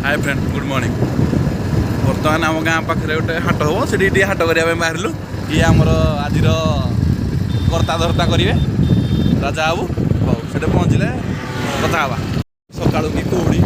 Hi friend good morning. बर्तमान आम गाँ पाखे गोटे हाट हम से हाट करने बाहर ये आमर आज कर्ता धर्ता करेंगे राजा बाबू हौ से पहुँचले कथा हाँ सका कि कौड़ी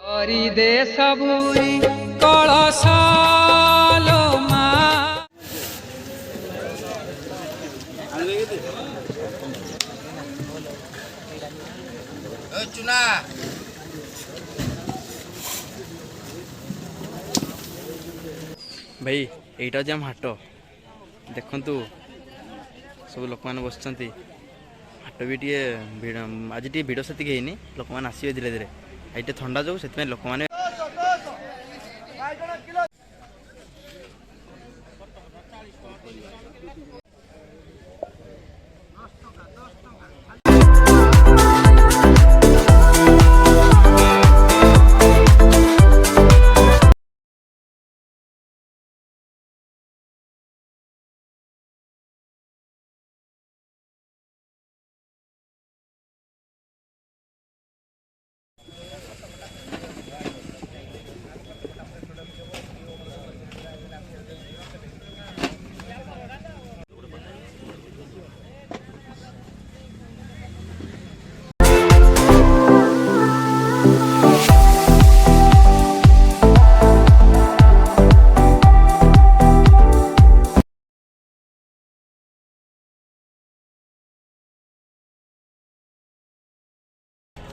हरि देश भूरी कलशालो माँ चुना भाई यहीटा जे हाट देखु सब लोक मैंने बस हाट भी टे आज टे भिड़ से लोक मैंने आसवे धीरे धीरे ये थंडा जो से लोक मैंने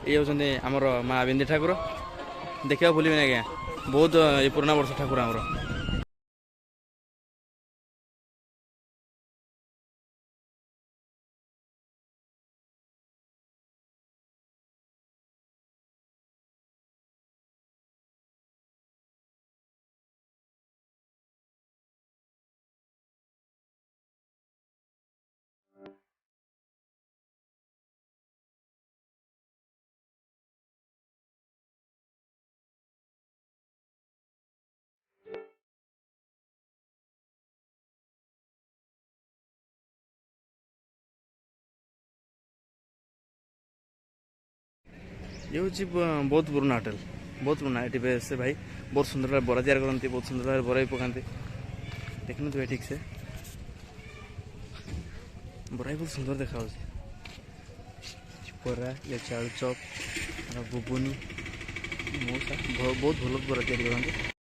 ये होते आमर माँ बिंदी ठाकुर देखा भूल आज्ञा बहुत ये पुराना वर्ष ठाकुर आमर ये हूँ बहुत पुराना होटेल बहुत पुराना ये से भाई बहुत सुंदर भाव बरा तैयार करती बहुत सुंदर भाव बरा भी पकाते देखना तो ठीक से बरा बहुत सुंदर देखा बरा या चाउल चप बुबुनी बहुत भल बरा तैयार करते।